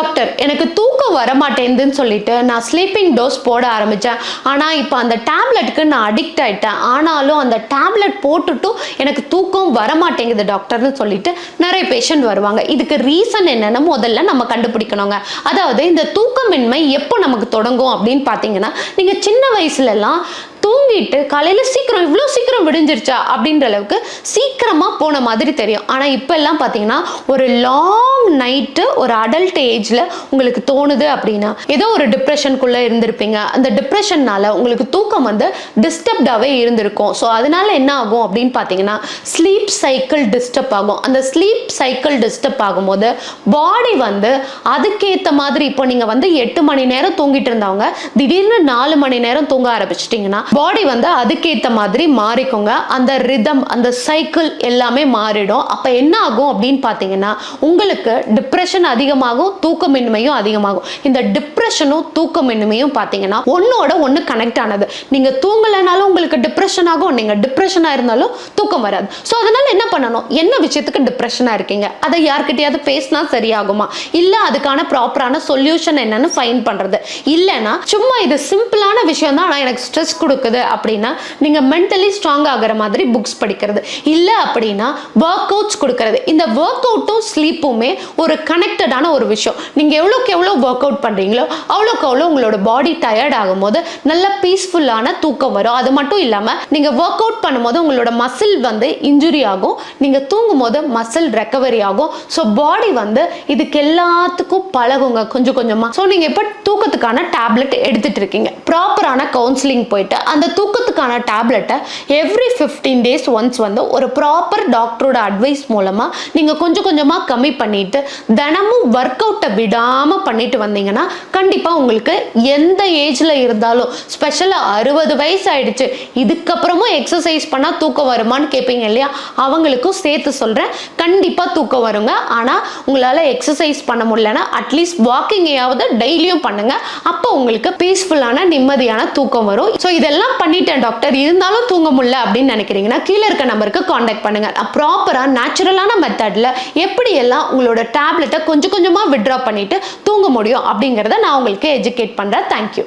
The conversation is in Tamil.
டாக்டர் எனக்கு தூக்கம் வர மாட்டேங்குதுன்னு சொல்லிட்டு நான் ஸ்லீப்பிங் டோஸ் போட ஆரம்பித்தேன். ஆனால் இப்போ அந்த டேப்லெட்டுக்கு நான் அடிக்ட் ஆகிட்டேன். ஆனாலும் அந்த டேப்லெட் போட்டுட்டும் எனக்கு தூக்கம் வர மாட்டேங்குது டாக்டர்னு சொல்லிட்டு நிறைய பேஷண்ட் வருவாங்க. இதுக்கு ரீசன் என்னன்னு முதல்ல நம்ம கண்டுபிடிக்கணுங்க. அதாவது இந்த தூக்கமின்மை எப்போ நமக்கு தொடங்கும் அப்படின்னு பார்த்தீங்கன்னா, நீங்கள் சின்ன வயசுலலாம் தூங்கிட்டு காலையில் சீக்கிரம் இவ்வளோ சீக்கிரம் விடிஞ்சிருச்சா அப்படின்ற அளவுக்கு சீக்கிரமாக போன மாதிரி தெரியும். ஆனால் இப்போ எல்லாம் பார்த்தீங்கன்னா ஒரு லாங் நைட்டு ஒரு அடல்ட் ஏஜில் உங்களுக்கு தோணுது அப்படின்னா ஏதோ ஒரு டிப்ரெஷனுக்குள்ளே இருந்திருப்பீங்க. அந்த டிப்ரெஷன்னால உங்களுக்கு தூக்கம் வந்து டிஸ்டர்ப்டாகவே இருந்திருக்கும். ஸோ அதனால என்ன ஆகும் அப்படின்னு பார்த்தீங்கன்னா ஸ்லீப் சைக்கிள் டிஸ்டர்ப் ஆகும். அந்த ஸ்லீப் சைக்கிள் டிஸ்டர்ப் ஆகும்போது பாடி வந்து அதுக்கேற்ற மாதிரி இப்போ நீங்கள் வந்து 8 மணி நேரம் தூங்கிட்டு இருந்தவங்க திடீர்னு 4 மணி நேரம் தூங்க ஆரம்பிச்சிட்டிங்கன்னா பாடி வந்து அதுக்கேற்ற மாதிரி மாறிக்கோங்க. அந்த ரிதம் அந்த சைக்கிள் எல்லாமே மாறிடும். அப்போ என்ன ஆகும் அப்படின்னு பார்த்தீங்கன்னா உங்களுக்கு டிப்ரெஷன் அதிகமாகும், தூக்கமின்மையும் அதிகமாகும். இந்த டிப்ரெஷனும் தூக்கமின்மையும் பார்த்தீங்கன்னா ஒன்னோட ஒன்று கனெக்ட் ஆனது. நீங்கள் தூங்கலைனாலும் உங்களுக்கு டிப்ரெஷன் ஆகும், நீங்கள் டிப்ரெஷனாக இருந்தாலும் தூக்கம் வராது. ஸோ அதனால என்ன பண்ணணும்? என்ன விஷயத்துக்கு டிப்ரெஷனாக இருக்கீங்க, அதை யார்கிட்டயாவது பேசினா சரியாகுமா, இல்லை அதுக்கான ப்ராப்பரான சொல்யூஷன் என்னன்னு ஃபைன் பண்ணுறது. இல்லைன்னா சும்மா இது சிம்பிளான விஷயம் தான் ஆனால் எனக்கு ஸ்ட்ரெஸ் கொடுக்குது அப்படின்னா நீங்க மென்டலி ஸ்ட்ராங் ஆகிற மாதிரி புக்ஸ் படிக்கிறது, இல்ல அப்படின்னா ஒர்க் அவுட்ஸ் கொடுக்கிறது. இந்த ஒர்க் அவுட்டும் ஸ்லீப்புமே ஒரு கனெக்டடான ஒரு விஷயம். நீங்க எவ்வளோக்கு எவ்வளோ ஒர்க் அவுட் பண்றீங்களோ அவ்வளோக்கு அவ்வளோ உங்களோட பாடி டயர்ட் ஆகும்போது நல்ல பீஸ்ஃபுல்லான தூக்கம் வரும். அது மட்டும் இல்லாம நீங்க ஒர்க் அவுட் பண்ணும்போது உங்களோட மசில் வந்து இன்ஜுரி ஆகும், நீங்க தூங்கும் போது மசில் ரெக்கவரி ஆகும். ஸோ பாடி வந்து இதுக்கு எல்லாத்துக்கும் பழகுங்க கொஞ்சம் கொஞ்சமா. ஸோ நீங்க இப்போ தூக்கத்துக்கான டேப்லெட் எடுத்துட்டு இருக்கீங்க, ப்ராப்பரான கவுன்சிலிங் போயிட்டு அந்த தூக்கத்துக்கான டேப்லெட்டை எவ்ரி 15 days ஒன்ஸ் வந்து ஒரு ப்ராப்பர் டாக்டரோட அட்வைஸ் மூலமா நீங்க கொஞ்சம் கொஞ்சமா கம்மி பண்ணிட்டு தினமும் ஒர்க் அவுட்டை விடாம பண்ணிட்டு வந்தீங்கன்னா கண்டிப்பா உங்களுக்கு எந்த ஏஜ்ல இருந்தாலும், ஸ்பெஷலா 60 வயசு ஆயிடுச்சு இதுக்கப்புறமும் எக்ஸசைஸ் பண்ணா தூக்கம் வருமான்னு கேட்பீங்க இல்லையா, அவங்களுக்கும் சேர்த்து சொல்றேன், கண்டிப்பா தூக்கம் வருங்க. ஆனா உங்களால எக்ஸசைஸ் பண்ண முடியலன்னா அட்லீஸ்ட் வாக்கிங்கையாவது டெய்லியும் பண்ணுங்க. அப்போ உங்களுக்கு பீஸ்ஃபுல்லான நிம்மதியான தூக்கம் வரும். ஸோ இதெல்லாம் பண்ணிட்டேன் டாக்டர் இருந்தாலும் தூங்க முடியல அப்படின்னு நினைக்கிறீங்கன்னா கீழே இருக்க நம்பருக்கு காண்டாக்ட் பண்ணுங்க. ப்ராப்பரா நேச்சுரலான மெத்தட்ல எப்படி எல்லாம் உங்களோட டேப்லெட்டை கொஞ்சம் கொஞ்சமா வித்ட்ரா பண்ணிட்டு தூங்க முடியும் அப்படிங்கிறத நான் உங்களுக்கு எஜுகேட் பண்றேன். தேங்க்யூ.